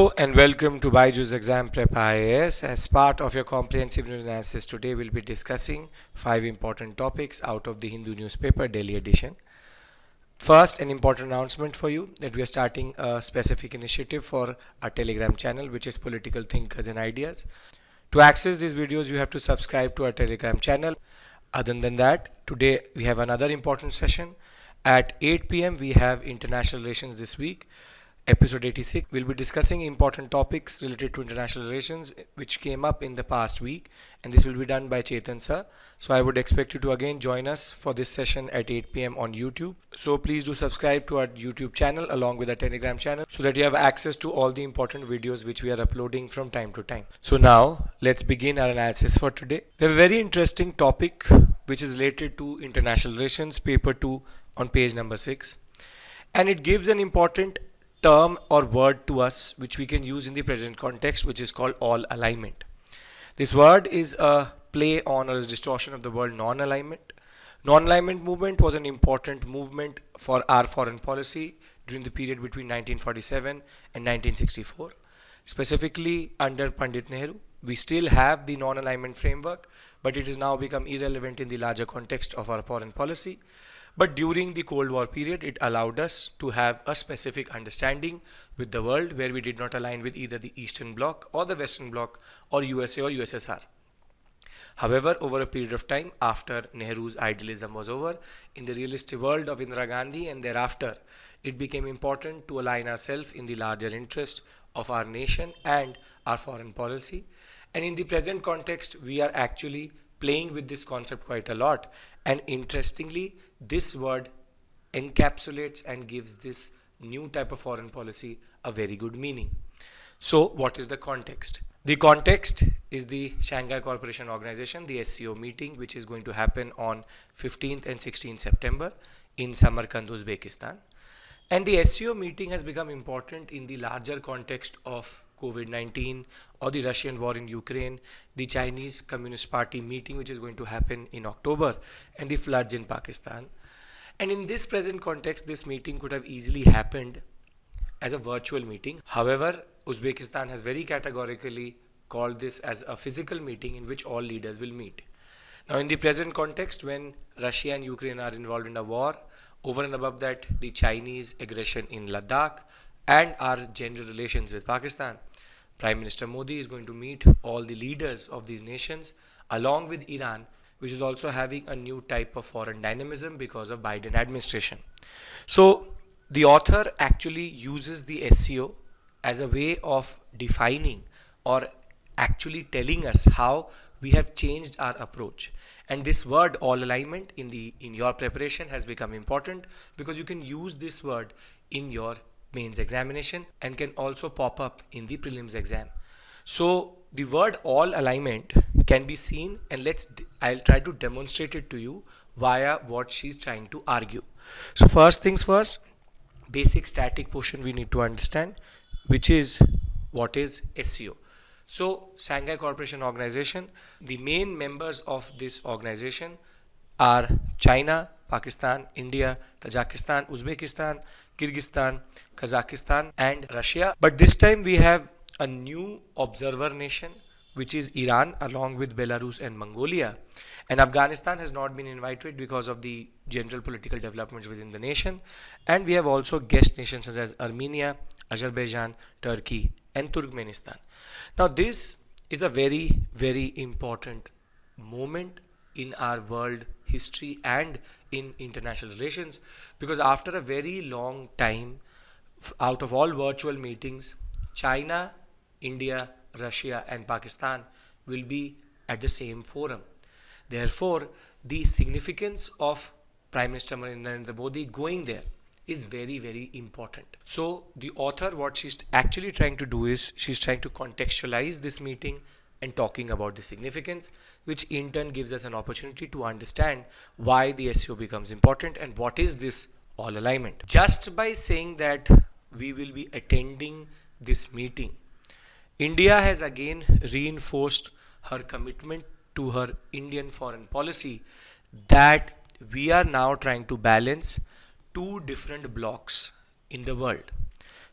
Hello and welcome to Byjus Exam Prep IAS. As part of your comprehensive news analysis, today we'll be discussing 5 important topics out of the Hindu newspaper daily edition. First, an important announcement for you that we are starting a specific initiative for our Telegram channel, which is Political Thinkers and Ideas. To access these videos, you have to subscribe to our Telegram channel. Other than that, today we have another important session. At 8 p.m. we have International Relations this week. Episode 86, we'll be discussing important topics related to international relations which came up in the past week, and this will be done by Chetan sir. So I would expect you to again join us for this session at 8 p.m. on YouTube. So please do subscribe to our YouTube channel along with our Telegram channel so that you have access to all the important videos which we are uploading from time to time. So now let's begin our analysis for today. We have a very interesting topic which is related to international relations, paper 2 on page number 6, and it gives an important term or word to us which we can use in the present context, which is called all alignment. This word is a play on or is distortion of the word non-alignment. Non-alignment movement was an important movement for our foreign policy during the period between 1947 and 1964. Specifically under Pandit Nehru, we still have the non-alignment framework, but it has now become irrelevant in the larger context of our foreign policy. But during the Cold War period, it allowed us to have a specific understanding with the world where we did not align with either the Eastern Bloc or the Western Bloc or USA or USSR. However, over a period of time after Nehru's idealism was over, in the realistic world of Indira Gandhi and thereafter, it became important to align ourselves in the larger interest of our nation and our foreign policy. And in the present context, we are actually playing with this concept quite a lot, and interestingly this word encapsulates and gives this new type of foreign policy a very good meaning. So what is the context? The context is the Shanghai Cooperation Organization, the SCO meeting, which is going to happen on 15th and 16th September in Samarkand, Uzbekistan. And the SCO meeting has become important in the larger context of COVID-19 or the Russian war in Ukraine, the Chinese Communist Party meeting which is going to happen in October, and the floods in Pakistan. And in this present context, this meeting could have easily happened as a virtual meeting. However, Uzbekistan has very categorically called this as a physical meeting in which all leaders will meet. Now in the present context, when Russia and Ukraine are involved in a war, over and above that, the Chinese aggression in Ladakh and our general relations with Pakistan, Prime Minister Modi is going to meet all the leaders of these nations along with Iran, which is also having a new type of foreign dynamism because of Biden administration. So the author actually uses the SCO as a way of defining or actually telling us how we have changed our approach. And this word all alignment in your preparation has become important because you can use this word in your mains examination and can also pop up in the prelims exam. So the word all alignment can be seen, and I'll try to demonstrate it to you via what she's trying to argue. So first things first, basic static portion we need to understand, which is what is SCO. So Shanghai Cooperation Organization, the main members of this organization are China, Pakistan, India, Tajikistan, Uzbekistan, Kyrgyzstan, Kazakhstan and Russia. But this time we have a new observer nation, which is Iran, along with Belarus and Mongolia. And Afghanistan has not been invited because of the general political developments within the nation. And we have also guest nations such as Armenia, Azerbaijan, Turkey and Turkmenistan. Now this is a very, very important moment in our world history and in international relations, because after a very long time, out of all virtual meetings, China, India, Russia and Pakistan will be at the same forum. Therefore, the significance of Prime Minister Narendra Modi going there is very, very important. So the author, what she's actually trying to do is she's trying to contextualize this meeting and talking about the significance, which in turn gives us an opportunity to understand why the SCO becomes important and what is this all alignment. Just by saying that we will be attending this meeting, India has again reinforced her commitment to her Indian foreign policy that we are now trying to balance two different blocks in the world.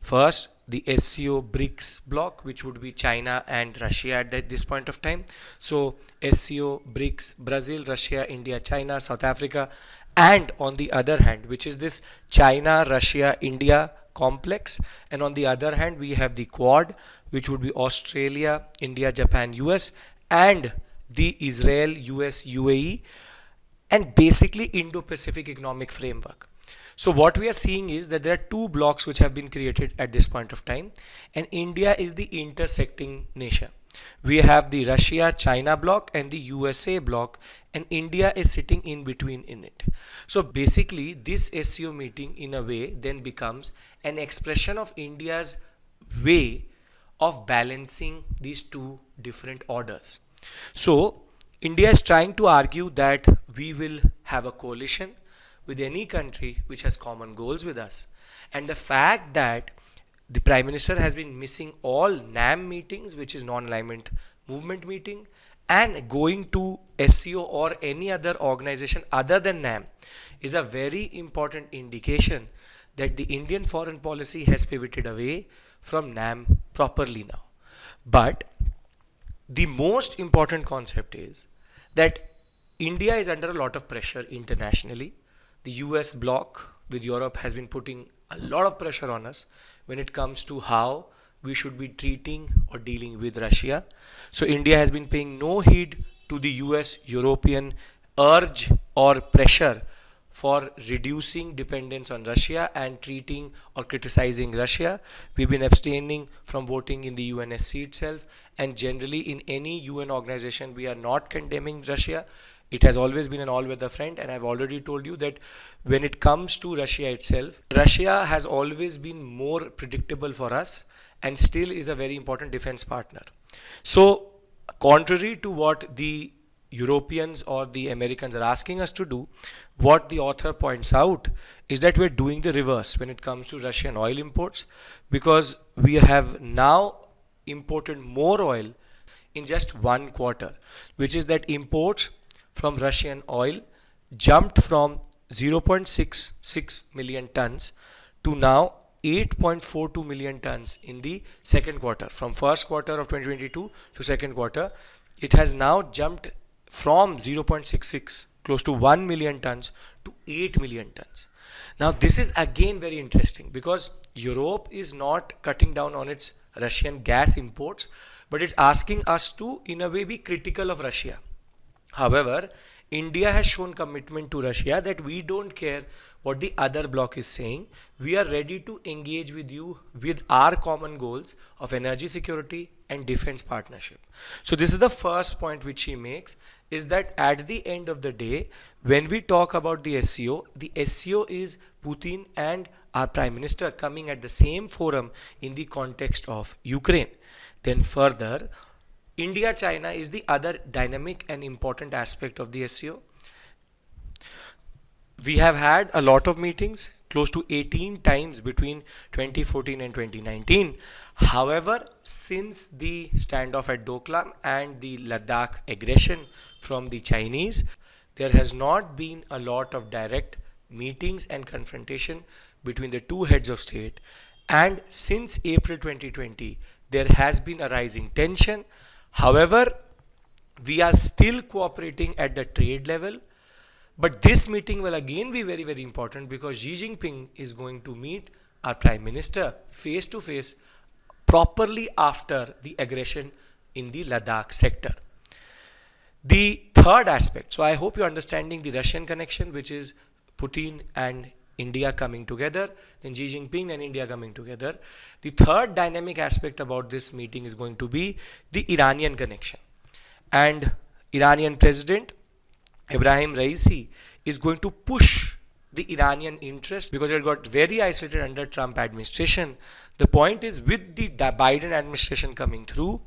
First, the SCO BRICS bloc, which would be China and Russia at this point of time. So SCO BRICS, Brazil, Russia, India, China, South Africa, and on the other hand, which is this China, Russia, India complex, and on the other hand we have the Quad, which would be Australia, India, Japan, US, and the Israel, US, UAE, and basically Indo-Pacific Economic Framework. So what we are seeing is that there are two blocks which have been created at this point of time, and India is the intersecting nation. We have the Russia-China bloc and the USA bloc, and India is sitting in between in it. So basically this SCO meeting in a way then becomes an expression of India's way of balancing these two different orders. So India is trying to argue that we will have a coalition with any country which has common goals with us, and the fact that the Prime Minister has been missing all NAM meetings, which is non-alignment movement meeting, and going to SCO or any other organization other than NAM is a very important indication that the Indian foreign policy has pivoted away from NAM properly now. But the most important concept is that India is under a lot of pressure internationally. The US bloc with Europe has been putting a lot of pressure on us when it comes to how we should be treating or dealing with Russia. So India has been paying no heed to the US European urge or pressure for reducing dependence on Russia and treating or criticizing Russia. We've been abstaining from voting in the UNSC itself, and generally in any UN organization we are not condemning Russia. It has always been an all-weather friend, and I've already told you that when it comes to Russia itself, Russia has always been more predictable for us and still is a very important defense partner. So contrary to what the Europeans or the Americans are asking us to do, what the author points out is that we're doing the reverse when it comes to Russian oil imports, because we have now imported more oil in just 1 quarter, which is that imports from Russian oil jumped from 0.66 million tons to now 8.42 million tons in the second quarter. From first quarter of 2022 to second quarter, it has now jumped from 0.66 close to 1 million tons to 8 million tons. Now this is again very interesting, because Europe is not cutting down on its Russian gas imports, but it's asking us to in a way be critical of Russia. However, India has shown commitment to Russia that we don't care what the other bloc is saying. We are ready to engage with you with our common goals of energy security and defense partnership. So this is the first point which she makes, is that at the end of the day, when we talk about the SCO is Putin and our Prime Minister coming at the same forum in the context of Ukraine. Then further, India-China is the other dynamic and important aspect of the SCO. We have had a lot of meetings, close to 18 times between 2014 and 2019. However, since the standoff at Doklam and the Ladakh aggression from the Chinese, there has not been a lot of direct meetings and confrontation between the two heads of state. And since April 2020, there has been a rising tension. However, we are still cooperating at the trade level, but this meeting will again be very, very important, because Xi Jinping is going to meet our Prime Minister face to face properly after the aggression in the Ladakh sector. The third aspect, so I hope you're understanding the Russian connection, which is Putin and India coming together, then Xi Jinping and India coming together. The third dynamic aspect about this meeting is going to be the Iranian connection. And Iranian President Ibrahim Raisi is going to push the Iranian interest, because it got very isolated under Trump administration. The point is, with the Biden administration coming through,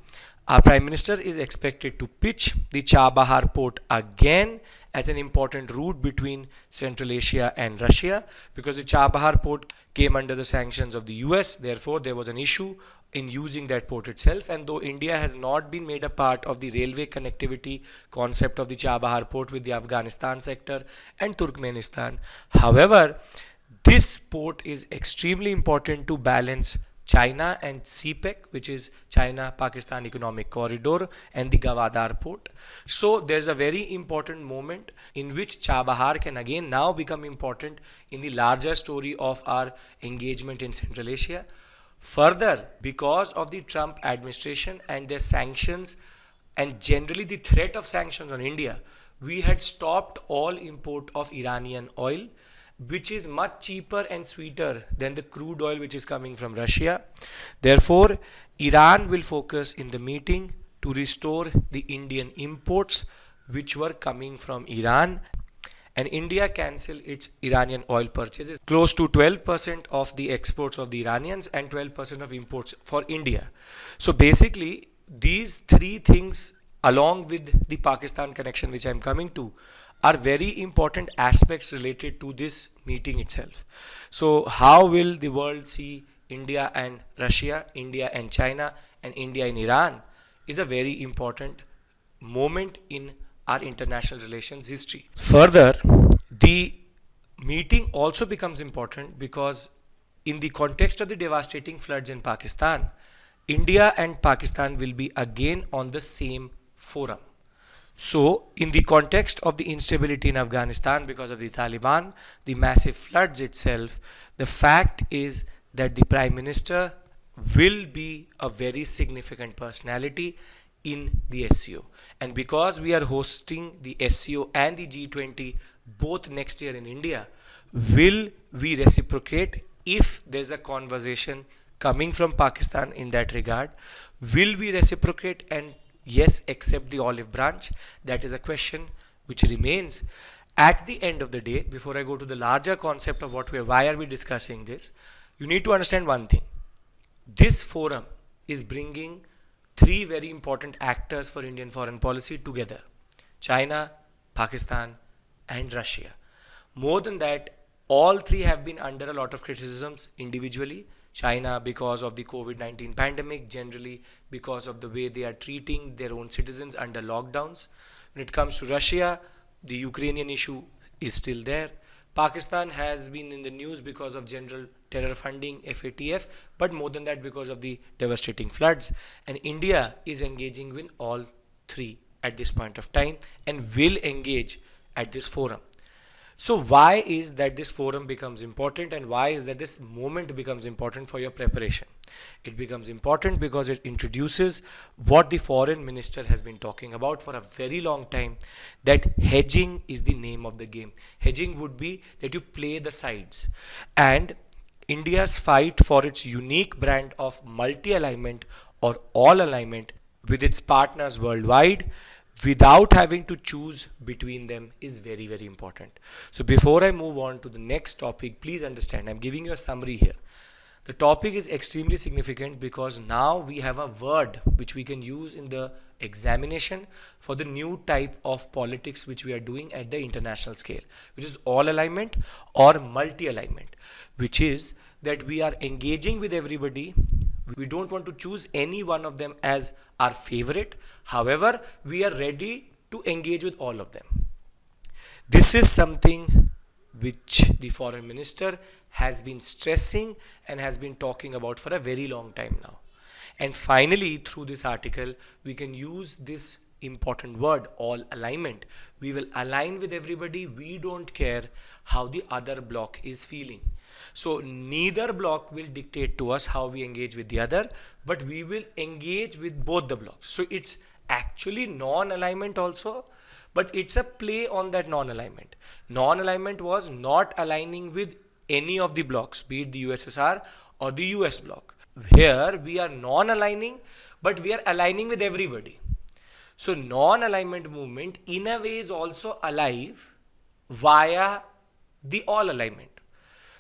our Prime Minister is expected to pitch the Chabahar port again as an important route between Central Asia and Russia, because the Chabahar port came under the sanctions of the US. Therefore, there was an issue in using that port itself. And though India has not been made a part of the railway connectivity concept of the Chabahar port with the Afghanistan sector and Turkmenistan, however, This port is extremely important to balance China and CPEC, which is China-Pakistan Economic Corridor, and the Gwadar port. So there's a very important moment in which Chabahar can again now become important in the larger story of our engagement in Central Asia. Further, because of the Trump administration and their sanctions and generally the threat of sanctions on India, we had stopped all import of Iranian oil, which is much cheaper and sweeter than the crude oil which is coming from Russia. Therefore, Iran will focus in the meeting to restore the Indian imports which were coming from Iran, and India cancel its Iranian oil purchases. Close to 12% of the exports of the Iranians and 12% of imports for India. So basically, these three things along with the Pakistan connection which I am coming to are very important aspects related to this meeting itself. So how will the world see India and Russia, India and China, and India and Iran is a very important moment in our international relations history. Further, the meeting also becomes important because in the context of the devastating floods in Pakistan, India and Pakistan will be again on the same forum. So, in the context of the instability in Afghanistan because of the Taliban, the massive floods itself, the fact is that the Prime Minister will be a very significant personality in the SCO. And because we are hosting the SCO and the G20 both next year in India, will we reciprocate if there's a conversation coming from Pakistan in that regard? Will we reciprocate and yes, accept the olive branch? That is a question which remains. At the end of the day, before I go to the larger concept of why are we discussing this, you need to understand one thing. This forum is bringing three very important actors for Indian foreign policy together: China, Pakistan, and Russia. More than that, all three have been under a lot of criticisms individually. China because of the COVID-19 pandemic, generally because of the way they are treating their own citizens under lockdowns. When it comes to Russia, the Ukrainian issue is still there. Pakistan has been in the news because of general terror funding, FATF, but more than that because of the devastating floods. And India is engaging with all three at this point of time and will engage at this forum. So why is that this forum becomes important, and why is that this moment becomes important for your preparation? It becomes important because it introduces what the foreign minister has been talking about for a very long time, that hedging is the name of the game. Hedging would be that you play the sides, and India's fight for its unique brand of multi-alignment or all alignment with its partners worldwide without having to choose between them is very, very important. So before I move on to the next topic, please understand, I'm giving you a summary here. The topic is extremely significant because now we have a word which we can use in the examination for the new type of politics which we are doing at the international scale, which is all alignment or multi-alignment, which is that we are engaging with everybody. We don't want to choose any one of them as our favorite. However, we are ready to engage with all of them. This is something which the foreign minister has been stressing and has been talking about for a very long time now. And finally, through this article, we can use this important word, all alignment. We will align with everybody. We don't care how the other bloc is feeling. So neither bloc will dictate to us how we engage with the other, but we will engage with both the blocs. So it's actually non-alignment also, but it's a play on that non-alignment. Non-alignment was not aligning with any of the blocs, be it the USSR or the US bloc. Here we are non-aligning, but we are aligning with everybody. So non-alignment movement in a way is also alive via the all alignment.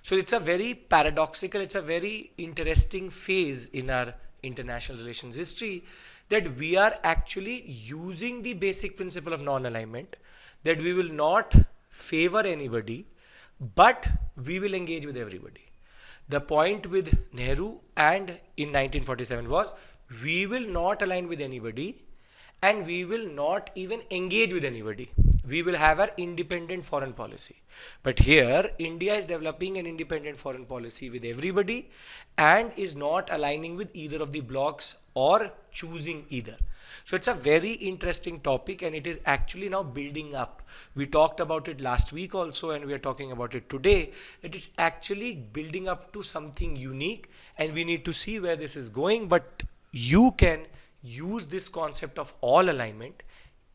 So it's a very paradoxical, it's a very interesting phase in our international relations history that we are actually using the basic principle of non-alignment, that we will not favor anybody, but we will engage with everybody. The point with Nehru and in 1947 was, we will not align with anybody and we will not even engage with anybody. We will have our independent foreign policy. But here, India is developing an independent foreign policy with everybody and is not aligning with either of the blocs or choosing either. So it's a very interesting topic, and it is actually now building up. We talked about it last week also, and we are talking about it today, that it's actually building up to something unique, and we need to see where this is going. But you can use this concept of all alignment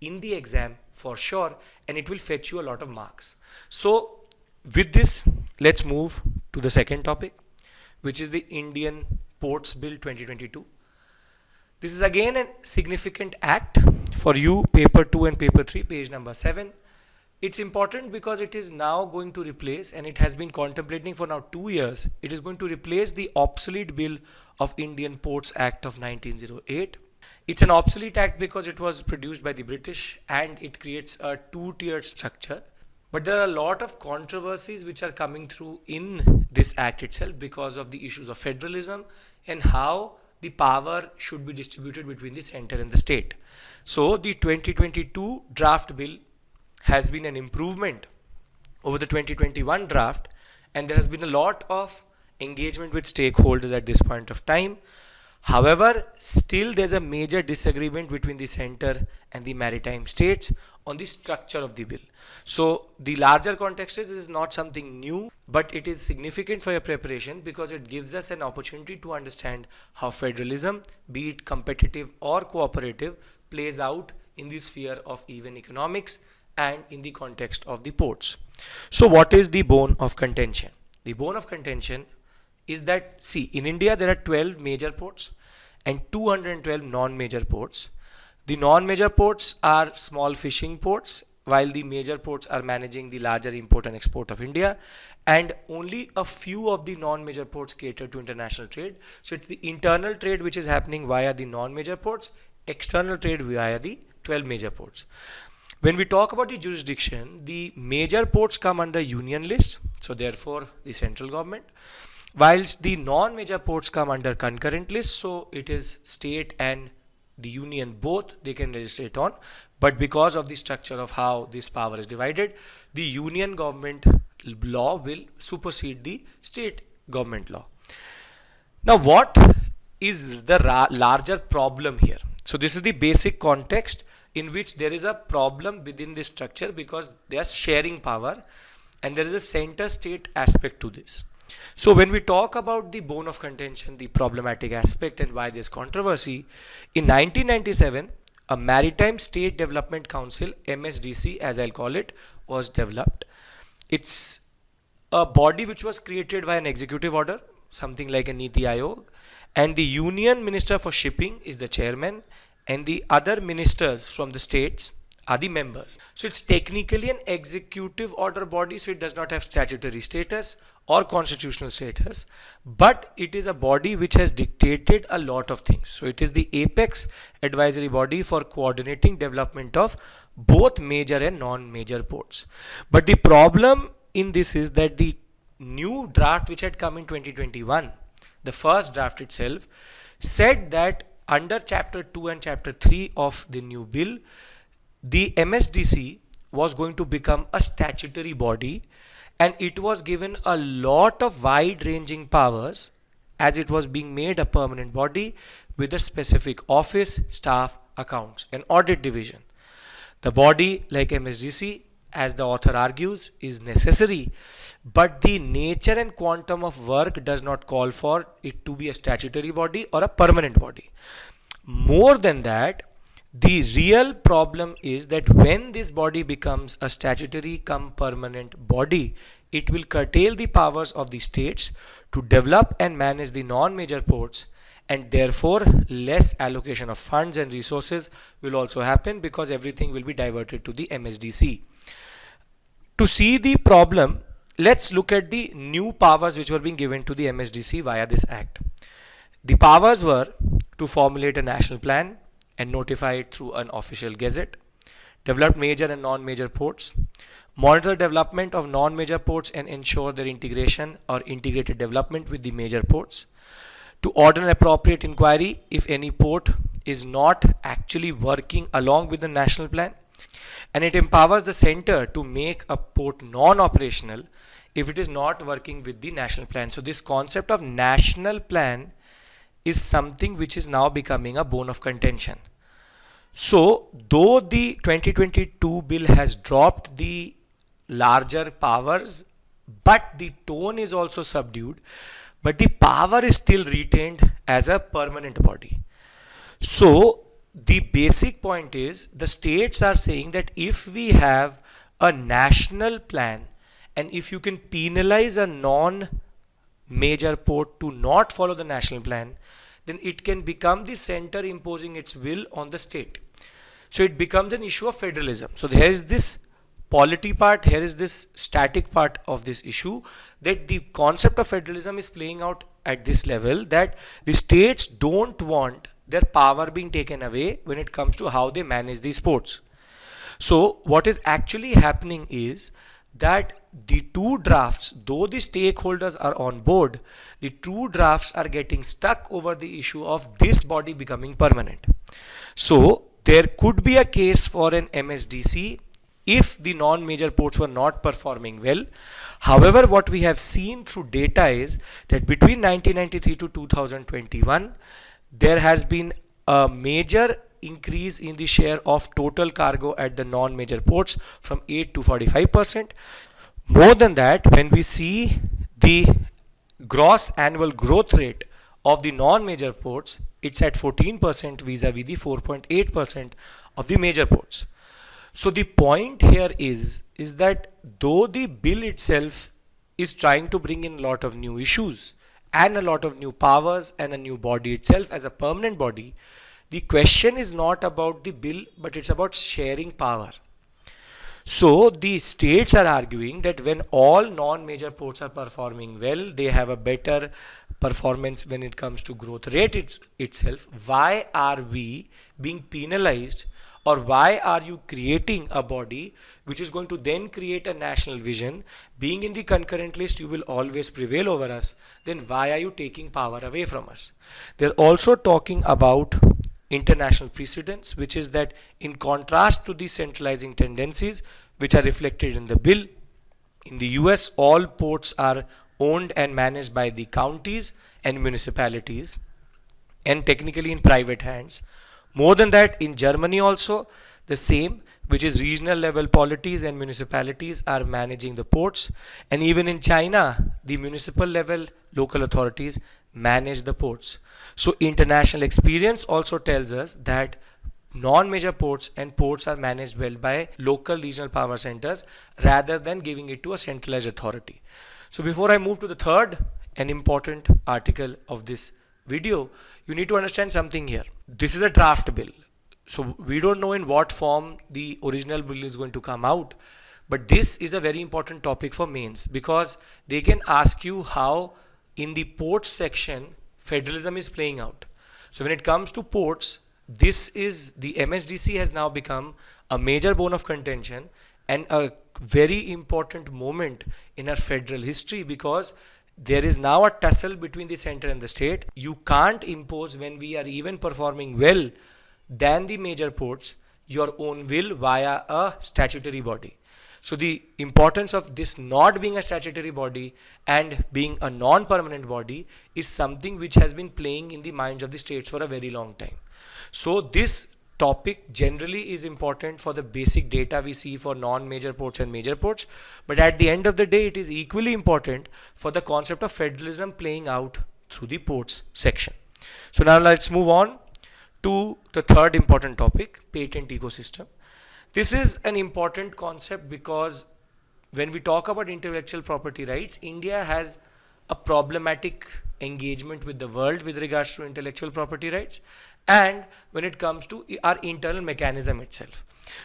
in the exam for sure, and it will fetch you a lot of marks. So with this, let's move to the second topic, which is the Indian Ports Bill 2022. This is again a significant act for you, paper 2 and paper 3, page number 7. It's important because it is now going to replace, and it has been contemplating for now 2 years, it is going to replace the obsolete bill of Indian Ports Act of 1908. It's an obsolete act because it was produced by the British, and it creates a two-tiered structure. But there are a lot of controversies which are coming through in this act itself because of the issues of federalism and how the power should be distributed between the center and the state. So the 2022 draft bill has been an improvement over the 2021 draft, and there has been a lot of engagement with stakeholders at this point of time. However, still there's a major disagreement between the center and the maritime states on the structure of the bill. So the larger context is, this is not something new, but it is significant for your preparation because it gives us an opportunity to understand how federalism, be it competitive or cooperative, plays out in the sphere of even economics and in the context of the ports. So what is the bone of contention? The bone of contention is that, see, in India there are 12 major ports and 212 non-major ports. The non-major ports are small fishing ports, while the major ports are managing the larger import and export of India, and only a few of the non-major ports cater to international trade. So it's the internal trade which is happening via the non-major ports, external trade via the 12 major ports. When we talk about the jurisdiction, the major ports come under union list, so therefore the central government, whilst the non-major ports come under concurrent list, so it is state and the union both they can legislate on, but because of the structure of how this power is divided, the union government law will supersede the state government law. Now what is the larger problem here? So this is the basic context in which there is a problem within this structure because they are sharing power and there is a center state aspect to this. So when we talk about the bone of contention, the problematic aspect and why there's controversy, in 1997, a Maritime State Development Council, MSDC as I'll call it, was developed. It's a body which was created by an executive order, something like a Niti Aayog, and the Union Minister for Shipping is the chairman, and the other ministers from the states are the members. So it's technically an executive order body, so it does not have statutory status or constitutional status, but it is a body which has dictated a lot of things. So it is the apex advisory body for coordinating development of both major and non-major ports. But the problem in this is that the new draft which had come in 2021, the first draft itself, said that under chapter 2 and chapter 3 of the new bill, the MSDC was going to become a statutory body, and it was given a lot of wide-ranging powers as it was being made a permanent body with a specific office, staff, accounts, and audit division. The body like MSDC, as the author argues, is necessary, but the nature and quantum of work does not call for it to be a statutory body or a permanent body. More than that, the real problem is that when this body becomes a statutory cum permanent body, it will curtail the powers of the states to develop and manage the non-major ports, and therefore less allocation of funds and resources will also happen because everything will be diverted to the MSDC. To see the problem, let's look at the new powers which were being given to the MSDC via this act. The powers were to formulate a national plan and notify it through an official gazette, develop major and non-major ports, monitor development of non-major ports and ensure their integration or integrated development with the major ports, to order an appropriate inquiry if any port is not actually working along with the national plan, and it empowers the center to make a port non-operational if it is not working with the national plan. So this concept of national plan is something which is now becoming a bone of contention. So though the 2022 bill has dropped the larger powers, but the tone is also subdued, but the power is still retained as a permanent body. So the basic point is the states are saying that if we have a national plan and if you can penalize a non-major port to not follow the national plan, then it can become the center imposing its will on the state. So it becomes an issue of federalism. So there is this polity part, here is this static part of this issue, that the concept of federalism is playing out at this level, that the states don't want their power being taken away when it comes to how they manage these ports. So what is actually happening is that the two drafts, though the stakeholders are on board, the two drafts are getting stuck over the issue of this body becoming permanent. So there could be a case for an MSDC if the non-major ports were not performing well. However, what we have seen through data is that between 1993 to 2021, there has been a major increase in the share of total cargo at the non-major ports from 8 to 45%. More than that, when we see the gross annual growth rate of the non-major ports, it's at 14% vis-a-vis the 4.8% of the major ports. So the point here is that though the bill itself is trying to bring in a lot of new issues and a lot of new powers and a new body itself as a permanent body, the question is not about the bill, but it's about sharing power. So the states are arguing that when all non-major ports are performing well, they have a better performance when it comes to growth rate itself. Why are we being penalized, or why are you creating a body which is going to then create a national vision? Being in the concurrent list, you will always prevail over us. Then why are you taking power away from us? They're also talking about international precedents, which is that in contrast to the centralizing tendencies which are reflected in the bill, in the US all ports are owned and managed by the counties and municipalities and technically in private hands. More than that, in Germany also the same, which is regional level polities and municipalities are managing the ports, and even in China the municipal level local authorities manage the ports. So international experience also tells us that non-major ports and ports are managed well by local regional power centers rather than giving it to a centralized authority. So before I move to the third and important article of this video, you need to understand something here. This is a draft bill, so we don't know in what form the original bill is going to come out, but this is a very important topic for mains, because they can ask you how in the ports section federalism is playing out. So when it comes to ports, this is the MSDC has now become a major bone of contention and a very important moment in our federal history, because there is now a tussle between the center and the state. You can't impose, when we are even performing well than the major ports, your own will via a statutory body. So the importance of this not being a statutory body and being a non-permanent body is something which has been playing in the minds of the states for a very long time. So this topic generally is important for the basic data we see for non-major ports and major ports, but at the end of the day it is equally important for the concept of federalism playing out through the ports section. So now let's move on to the third important topic, patent ecosystem. This is an important concept because when we talk about intellectual property rights, India has a problematic engagement with the world with regards to intellectual property rights and when it comes to our internal mechanism itself.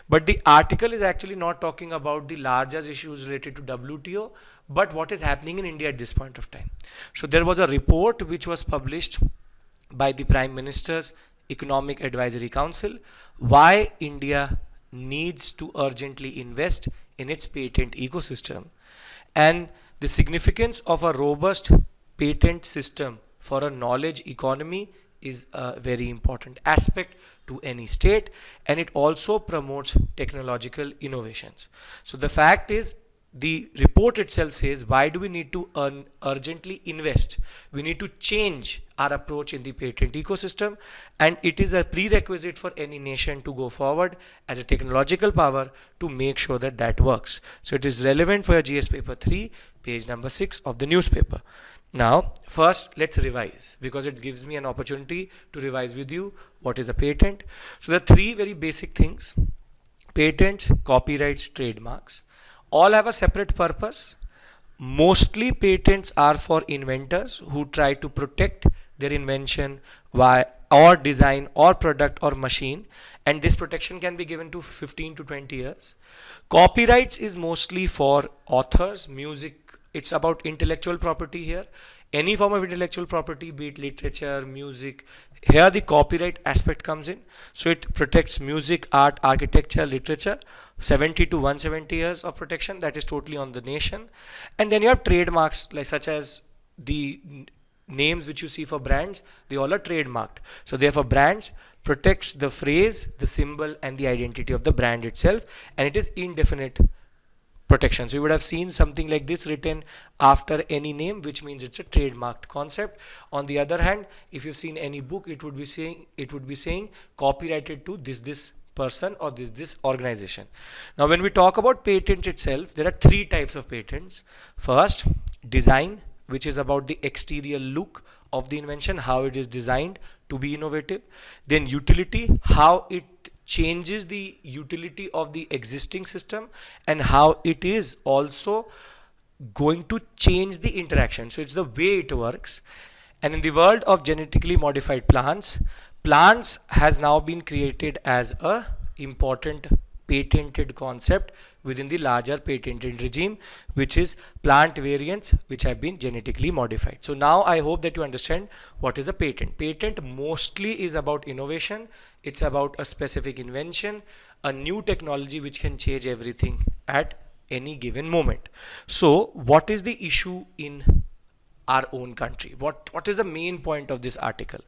But the article is actually not talking about the larger issues related to WTO, but what is happening in India at this point of time. So there was a report which was published by the Prime Minister's Economic Advisory Council, why India needs to urgently invest in its patent ecosystem and the significance of a robust patent system for a knowledge economy is a very important aspect to any state, and it also promotes technological innovations. So the fact is, the report itself says, why do we need to urgently invest? We need to change our approach in the patent ecosystem, and it is a prerequisite for any nation to go forward as a technological power to make sure that that works. So it is relevant for your GS paper 3, page number 6 of the newspaper. Now, first let's revise, because it gives me an opportunity to revise with you what is a patent. So there are three very basic things: patents, copyrights, trademarks. All have a separate purpose. Mostly patents are for inventors who try to protect their invention or design or product or machine, and this protection can be given to 15 to 20 years. Copyrights is mostly for authors, music. It's about intellectual property here. Any form of intellectual property, be it literature, music, here the copyright aspect comes in. So it protects music, art, architecture, literature, 70 to 170 years of protection. That is totally on the nation. And then you have trademarks, like such as the names which you see for brands, they all are trademarked. So therefore brands protects the phrase, the symbol, and the identity of the brand itself, and it is indefinite protection. So you would have seen something like this written after any name, which means it's a trademarked concept. On the other hand, if you've seen any book, it would be saying copyrighted to this person or this organization. Now when we talk about patent itself, there are three types of patents. First, design, which is about the exterior look of the invention, how it is designed to be innovative. Then utility, how it changes the utility of the existing system and how it is also going to change the interaction. So it's the way it works. And in the world of genetically modified plants has now been created as a important patented concept within the larger patented regime, which is plant variants which have been genetically modified. So now I hope that you understand what is a patent. Patent mostly is about innovation. It's about a specific invention, a new technology which can change everything at any given moment. So what is the issue in our own country? What is the main point of this article?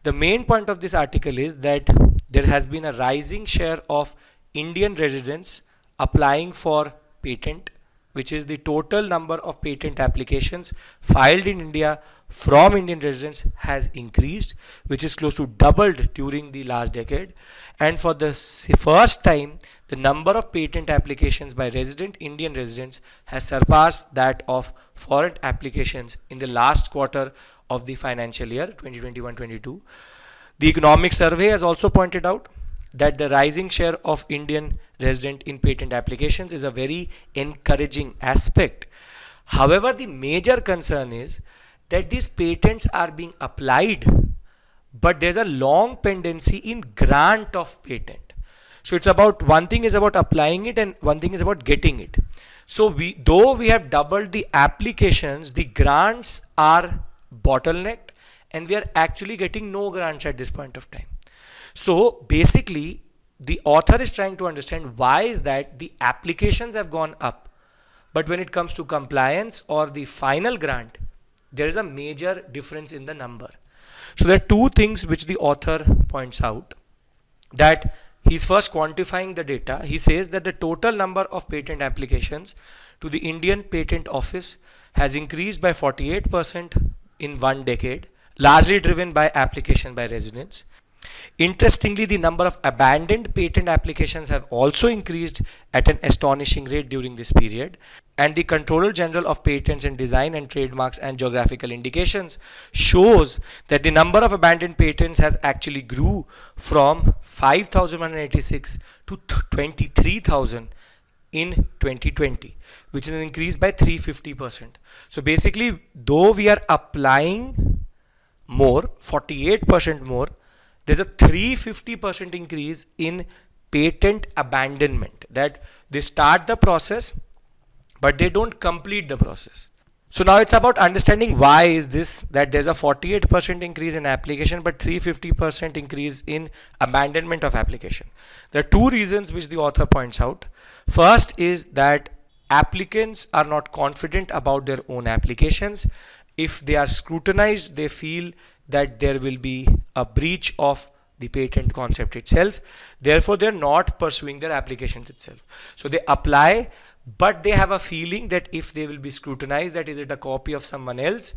The main point of this article is that there has been a rising share of Indian residents applying for patent, which is the total number of patent applications filed in India from Indian residents has increased, which is close to doubled during the last decade. And for the first time, the number of patent applications by Indian residents has surpassed that of foreign applications in the last quarter of the financial year 2021-22. The Economic Survey has also pointed out that the rising share of Indian resident in patent applications is a very encouraging aspect. However, the major concern is that these patents are being applied, but there's a long pendency in grant of patent. So it's about, one thing is about applying it and one thing is about getting it. So though we have doubled the applications, the grants are bottlenecked and we are actually getting no grants at this point of time. So basically the author is trying to understand why is that the applications have gone up, but when it comes to compliance or the final grant, there is a major difference in the number. So there are two things which the author points out, that he's first quantifying the data. He says that the total number of patent applications to the Indian Patent Office has increased by 48% in one decade, largely driven by application by residents. Interestingly, the number of abandoned patent applications have also increased at an astonishing rate during this period. And the Controller General of Patents and Design and Trademarks and Geographical Indications shows that the number of abandoned patents has actually grew from 5,186 to 23,000 in 2020, which is an increase by 350%. So basically, though we are applying more, 48% more, there's a 350% increase in patent abandonment, that they start the process but they don't complete the process. So now it's about understanding why is this, that there's a 48% increase in application but 350% increase in abandonment of application. There are two reasons which the author points out. First is that applicants are not confident about their own applications. If they are scrutinized, they feel that there will be a breach of the patent concept itself. Therefore, they're not pursuing their applications itself. So they apply, but they have a feeling that if they will be scrutinized, that is it a copy of someone else,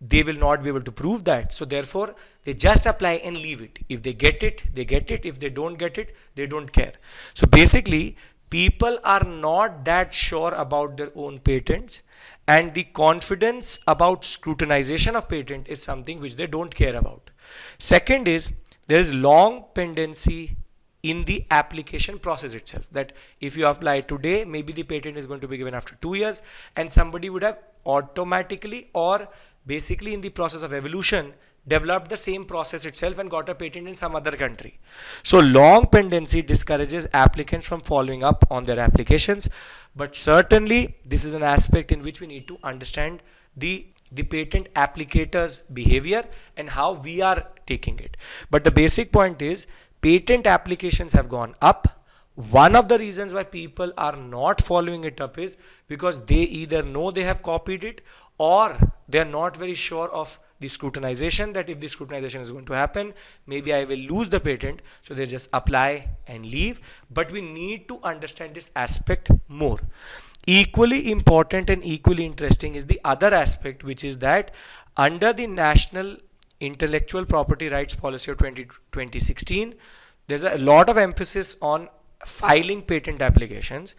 they will not be able to prove that. So therefore, they just apply and leave it. If they get it, they get it. If they don't get it, they don't care. So basically, people are not that sure about their own patents, and the confidence about scrutinization of patent is something which they don't care about. Second is, there is long pendency in the application process itself, that if you apply today, maybe the patent is going to be given after 2 years, and somebody would have automatically or basically in the process of evolution developed the same process itself and got a patent in some other country. So long pendency discourages applicants from following up on their applications, but certainly this is an aspect in which we need to understand the patent applicators' behavior and how we are taking it. But the basic point is, patent applications have gone up. One of the reasons why people are not following it up is because they either know they have copied it, or they are not very sure of the scrutinization, that if the scrutinization is going to happen, maybe I will lose the patent. So they just apply and leave. But we need to understand this aspect more. Equally important and equally interesting is the other aspect, which is that under the National Intellectual Property Rights Policy of 2016, there's a lot of emphasis on filing patent applications,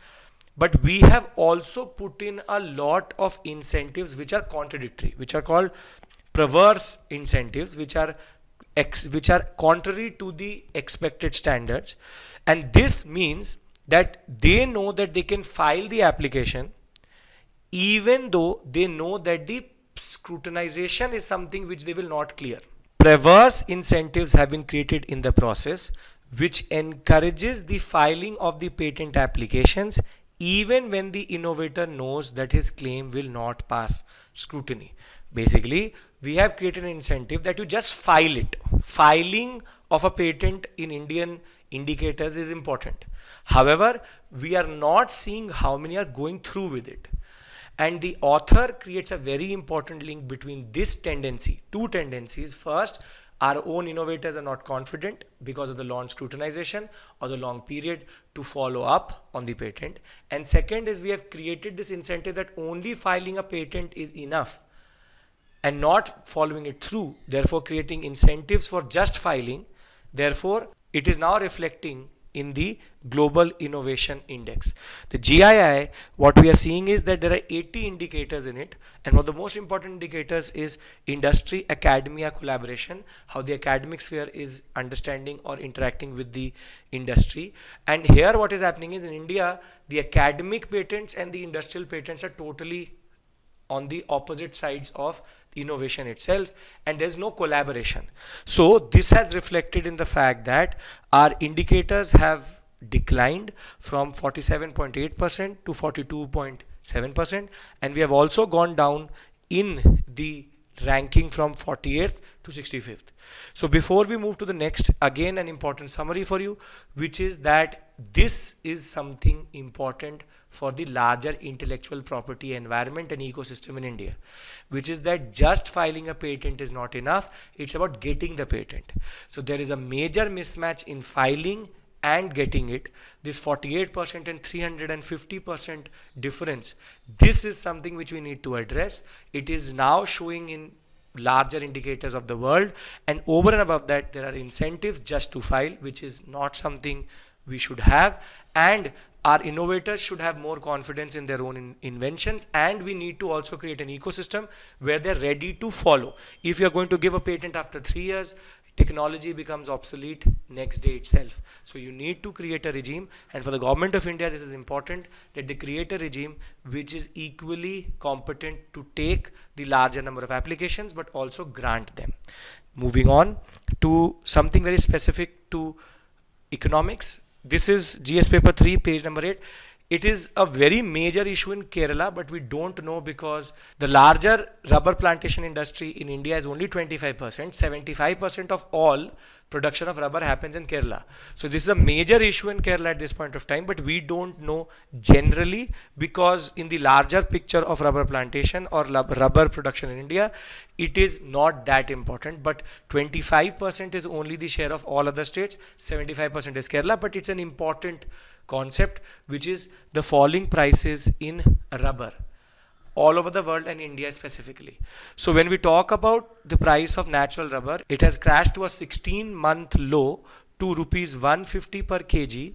but we have also put in a lot of incentives which are contradictory, which are called perverse incentives, which are contrary to the expected standards. And this means that they know that they can file the application even though they know that the scrutinization is something which they will not clear. Perverse incentives have been created in the process, which encourages the filing of the patent applications even when the innovator knows that his claim will not pass scrutiny. Basically, we have created an incentive that you just file it. Filing of a patent in Indian indicators is important. However, we are not seeing how many are going through with it. And the author creates a very important link between this tendency, two tendencies. First, our own innovators are not confident because of the long scrutinization or the long period to follow up on the patent. And second is, we have created this incentive that only filing a patent is enough and not following it through, therefore creating incentives for just filing. Therefore, it is now reflecting in the Global Innovation Index. The GII, what we are seeing is that there are 80 indicators in it, and one of the most important indicators is industry academia collaboration, how the academic sphere is understanding or interacting with the industry. And here what is happening is, in India, the academic patents and the industrial patents are totally on the opposite sides of innovation itself, and there's no collaboration. So this has reflected in the fact that our indicators have declined from 47.8% to 42.7%, and we have also gone down in the ranking from 48th to 65th. So before we move to the next, again an important summary for you, which is that this is something important for the larger intellectual property environment and ecosystem in India, which is that just filing a patent is not enough. It's about getting the patent. So there is a major mismatch in filing and getting it. This 48% and 350% difference, this is something which we need to address. It is now showing in larger indicators of the world, and over and above that, there are incentives just to file, which is not something we should have. And our innovators should have more confidence in their own inventions, and we need to also create an ecosystem where they're ready to follow. If you're going to give a patent after 3 years, technology becomes obsolete next day itself. So you need to create a regime, and for the government of India, this is important that they create a regime which is equally competent to take the larger number of applications but also grant them. Moving on to something very specific to economics. This is GS paper 3, page number 8. It is a very major issue in Kerala, but we don't know because the larger rubber plantation industry in India is only 25%. 75% of all production of rubber happens in Kerala. So this is a major issue in Kerala at this point of time, but we don't know generally, because in the larger picture of rubber plantation or rubber production in India, it is not that important. But 25% is only the share of all other states, 75% is Kerala, but it's an important concept, which is the falling prices in rubber all over the world and India specifically. So when we talk about the price of natural rubber, it has crashed to a 16-month low to rupees 150 per kg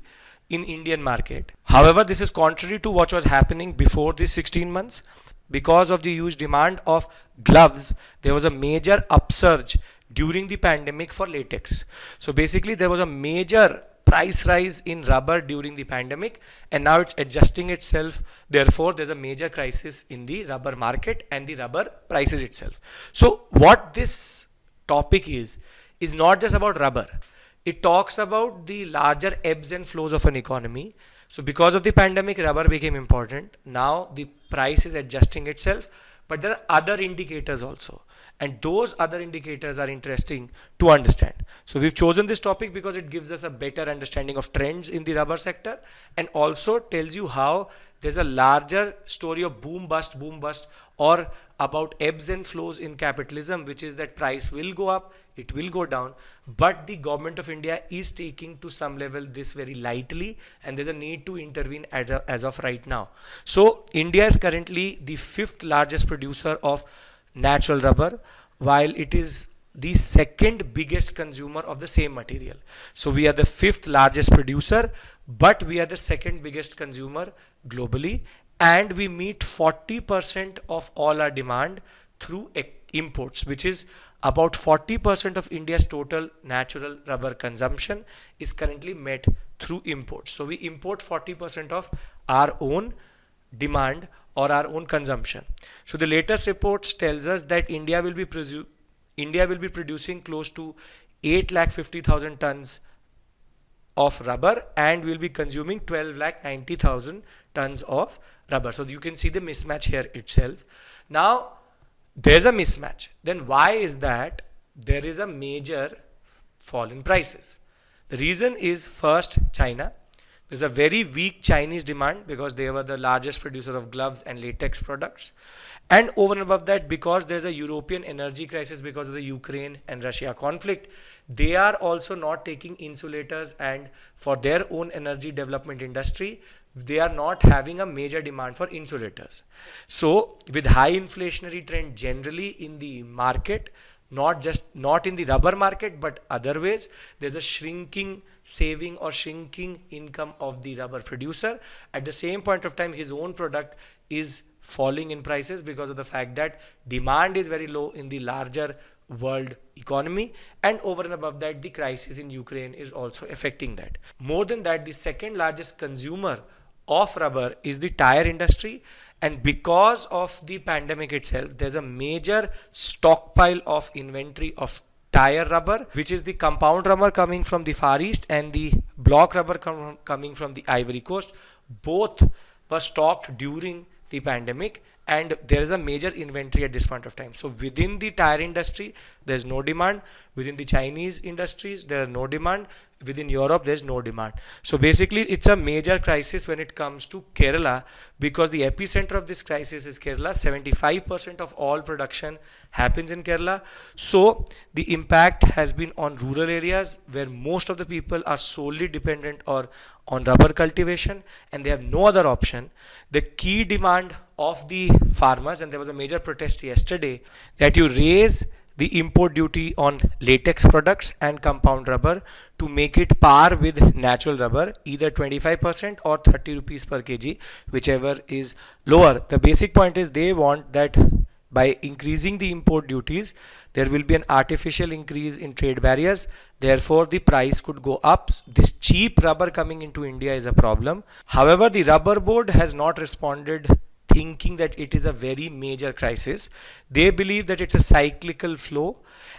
in Indian market. However, this is contrary to what was happening before these 16 months. Because of the huge demand of gloves, there was a major upsurge during the pandemic for latex. So basically there was a major price rise in rubber during the pandemic, and now it's adjusting itself. Therefore, there's a major crisis in the rubber market and the rubber prices itself. So what this topic is not just about rubber. It talks about the larger ebbs and flows of an economy. So because of the pandemic, rubber became important. Now the price is adjusting itself, but there are other indicators also. And those other indicators are interesting to understand. So we've chosen this topic because it gives us a better understanding of trends in the rubber sector, and also tells you how there's a larger story of boom bust, or about ebbs and flows in capitalism, which is that price will go up, it will go down, but the government of India is taking to some level this very lightly, and there's a need to intervene as of right now. So India is currently the 5th largest producer of natural rubber, while it is the 2nd biggest consumer of the same material. So we are the 5th largest producer, but we are the 2nd biggest consumer globally, and we meet 40% of all our demand through imports, which is about 40% of India's total natural rubber consumption is currently met through imports. So we import 40% of our own demand or our own consumption. So the latest reports tells us that India will be producing close to 8,50,000 tons of rubber, and will be consuming 12,90,000 tons of rubber. So you can see the mismatch here itself. Now there's a mismatch. Then why is that there is a major fall in prices? The reason is, first, China. There's a very weak Chinese demand because they were the largest producer of gloves and latex products. And over and above that, because there's a European energy crisis because of the Ukraine and Russia conflict, they are also not taking insulators, and for their own energy development industry, they are not having a major demand for insulators. So with high inflationary trend generally in the market, not in the rubber market, but other ways, there's a shrinking saving or shrinking income of the rubber producer. At the same point of time, his own product is falling in prices because of the fact that demand is very low in the larger world economy, and over and above that, the crisis in Ukraine is also affecting that. More than that, the 2nd largest consumer of rubber is the tire industry, and because of the pandemic itself, there's a major stockpile of inventory of tire rubber, which is the compound rubber coming from the Far East and the block rubber coming from the Ivory Coast. Both were stocked during the pandemic, and there is a major inventory at this point of time. So within the tire industry, there's no demand. Within the Chinese industries, there is no demand. Within Europe, there's no demand. So basically, it's a major crisis when it comes to Kerala, because the epicenter of this crisis is Kerala. 75% of all production happens in Kerala. So the impact has been on rural areas where most of the people are solely dependent or on rubber cultivation, and they have no other option. The key demand of the farmers, and there was a major protest yesterday, that you raise the import duty on latex products and compound rubber to make it par with natural rubber, either 25% or 30 rupees per kg, whichever is lower. The basic point is they want that by increasing the import duties, there will be an artificial increase in trade barriers. Therefore, the price could go up. This cheap rubber coming into India is a problem. However, the rubber board has not responded thinking that it is a very major crisis. They believe that it's a cyclical flow,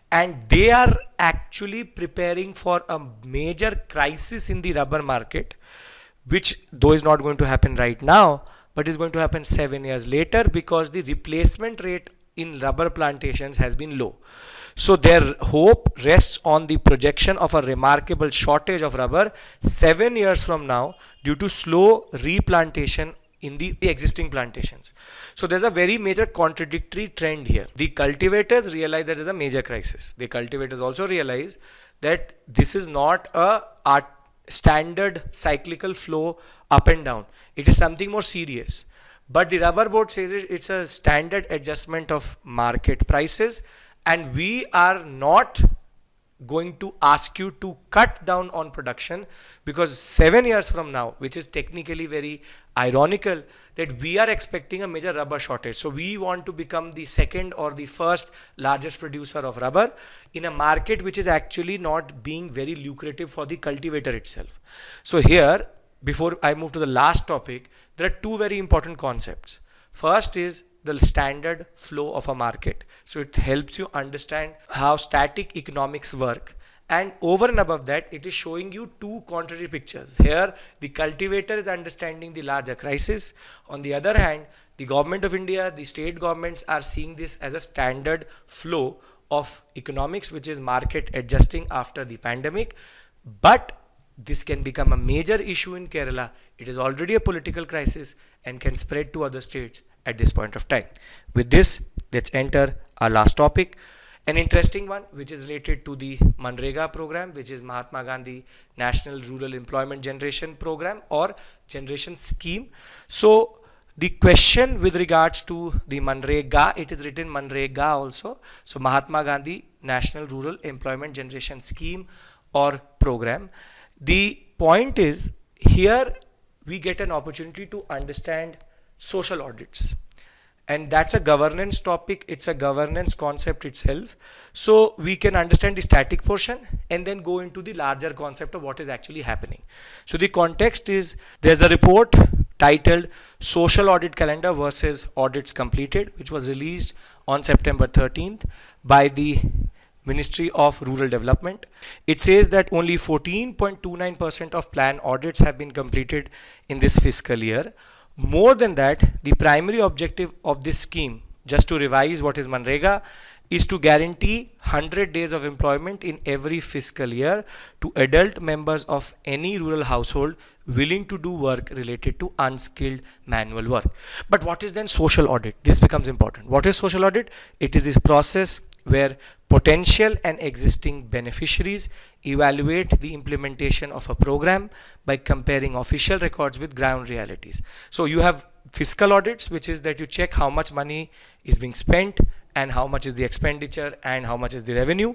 and they are actually preparing for a major crisis in the rubber market, which though is not going to happen right now, but is going to happen 7 years later, because the replacement rate in rubber plantations has been low. So their hope rests on the projection of a remarkable shortage of rubber 7 years from now due to slow replantation in the existing plantations. So there's a very major contradictory trend here. The cultivators realize that there's a major crisis. The cultivators also realize that this is not a standard cyclical flow up and down. It is something more serious. But the rubber board says it's a standard adjustment of market prices, and we are not going to ask you to cut down on production, because 7 years from now, which is technically very ironical, that we are expecting a major rubber shortage. So we want to become the second or the first largest producer of rubber in a market which is actually not being very lucrative for the cultivator itself. So here, before I move to the last topic, there are two very important concepts. First is the standard flow of a market. So it helps you understand how static economics work. And over and above that, it is showing you two contrary pictures. Here, the cultivator is understanding the larger crisis. On the other hand, the government of India, the state governments are seeing this as a standard flow of economics, which is market adjusting after the pandemic. But this can become a major issue in Kerala. It is already a political crisis and can spread to other states at this point of time. With this, let's enter our last topic, an interesting one which is related to the MGNREGA program, which is Mahatma Gandhi National Rural Employment Generation Program or Generation Scheme. So the question with regards to the MGNREGA, it is written MGNREGA also. So Mahatma Gandhi National Rural Employment Generation Scheme or program. The point is, here we get an opportunity to understand social audits, and that's a governance topic. It's a governance concept itself. So we can understand the static portion and then go into the larger concept of what is actually happening. So the context is, there's a report titled Social Audit Calendar versus Audits Completed, which was released on September 13th by the Ministry of Rural Development. It says that only 14.29% of plan audits have been completed in this fiscal year. More than that, the primary objective of this scheme, just to revise what is MGNREGA, is to guarantee 100 days of employment in every fiscal year to adult members of any rural household willing to do work related to unskilled manual work. But what is then social audit? This becomes important. What is social audit? It is this process where potential and existing beneficiaries evaluate the implementation of a program by comparing official records with ground realities. So you have fiscal audits, which is that you check how much money is being spent and how much is the expenditure and how much is the revenue.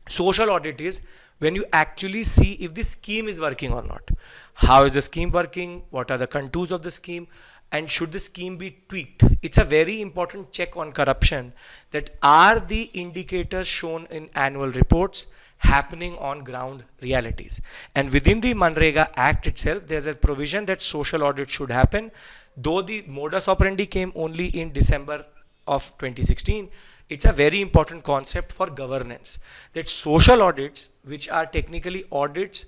Social audit is when you actually see if the scheme is working or not. How is the scheme working? What are the contours of the scheme? And should the scheme be tweaked? It's a very important check on corruption, that are the indicators shown in annual reports happening on ground realities. And within the MGNREGA Act itself, there's a provision that social audit should happen. Though the modus operandi came only in December of 2016, it's a very important concept for governance, that social audits, which are technically audits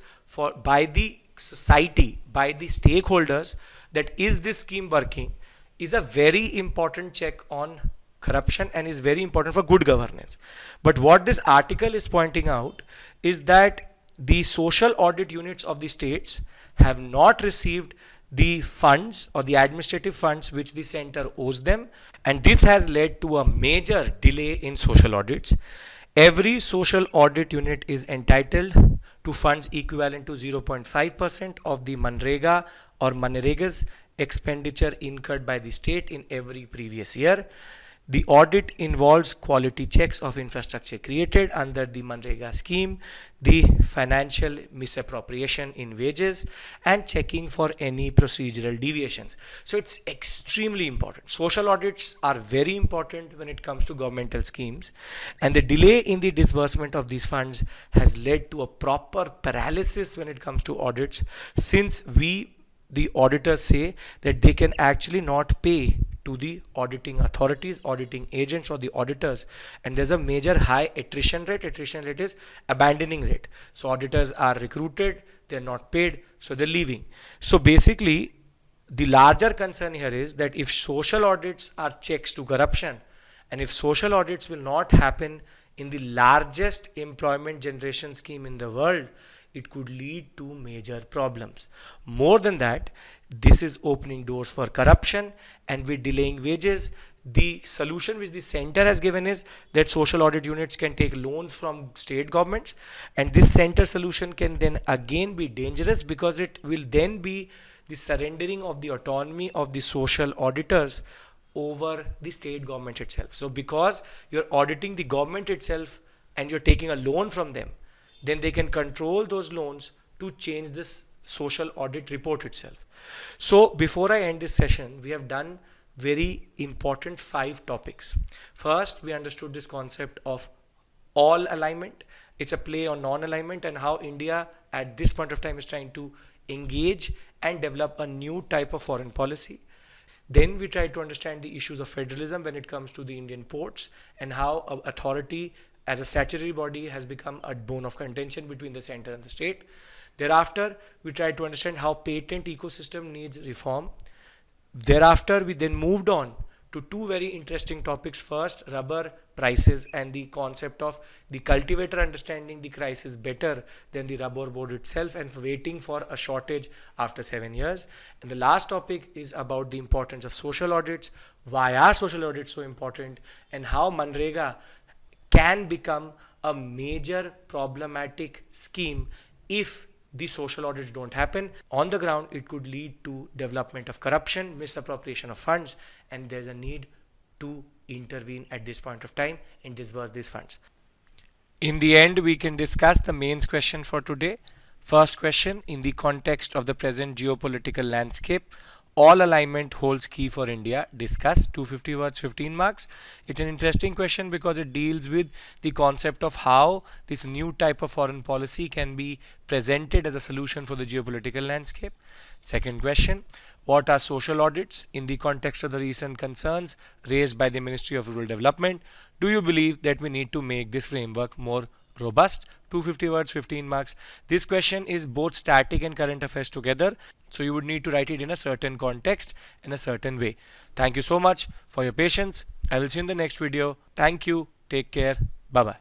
by the society, by the stakeholders, that is this scheme working, is a very important check on corruption and is very important for good governance. But what this article is pointing out is that the social audit units of the states have not received the funds or the administrative funds which the center owes them, and this has led to a major delay in social audits. Every social audit unit is entitled to funds equivalent to 0.5% of the MGNREGA or MGNREGS expenditure incurred by the state in every previous year. The audit involves quality checks of infrastructure created under the MGNREGA scheme, the financial misappropriation in wages, and checking for any procedural deviations. So it's extremely important. Social audits are very important when it comes to governmental schemes, and the delay in the disbursement of these funds has led to a proper paralysis when it comes to audits, since the auditors say that they can actually not pay to the auditing authorities, auditing agents, or the auditors, and there's a major high attrition rate. Attrition rate is abandoning rate. So auditors are recruited, they're not paid, so they're leaving. So basically, the larger concern here is that if social audits are checks to corruption, and if social audits will not happen in the largest employment generation scheme in the world, it could lead to major problems. More than that, this is opening doors for corruption, and with delaying wages, the solution which the center has given is that social audit units can take loans from state governments, and this center solution can then again be dangerous because it will then be the surrendering of the autonomy of the social auditors over the state government itself. So because you're auditing the government itself and you're taking a loan from them, then they can control those loans to change this social audit report itself. So before I end this session, we have done very important 5 topics. First, we understood this concept of all alignment. It's a play on non-alignment and how India at this point of time is trying to engage and develop a new type of foreign policy. Then we tried to understand the issues of federalism when it comes to the Indian ports and how authority as a statutory body has become a bone of contention between the center and the state. Thereafter, we tried to understand how patent ecosystem needs reform. Thereafter, we then moved on to 2 very interesting topics. First, rubber prices and the concept of the cultivator understanding the crisis better than the rubber board itself and waiting for a shortage after 7 years. And the last topic is about the importance of social audits, why are social audits so important, and how MGNREGA can become a major problematic scheme if the social audits don't happen. On the ground, it could lead to development of corruption, misappropriation of funds, and there's a need to intervene at this point of time and disburse these funds. In the end, we can discuss the mains question for today. First question, in the context of the present geopolitical landscape, all alignment holds key for India. Discuss. 250 words, 15 marks. It's an interesting question because it deals with the concept of how this new type of foreign policy can be presented as a solution for the geopolitical landscape. Second question, what are social audits in the context of the recent concerns raised by the Ministry of Rural Development? Do you believe that we need to make this framework more robust? 250 words, 15 marks. This question is both static and current affairs together, so you would need to write it in a certain context in a certain way. Thank you so much for your patience. I will see you in the next video. Thank you. Take care. Bye bye.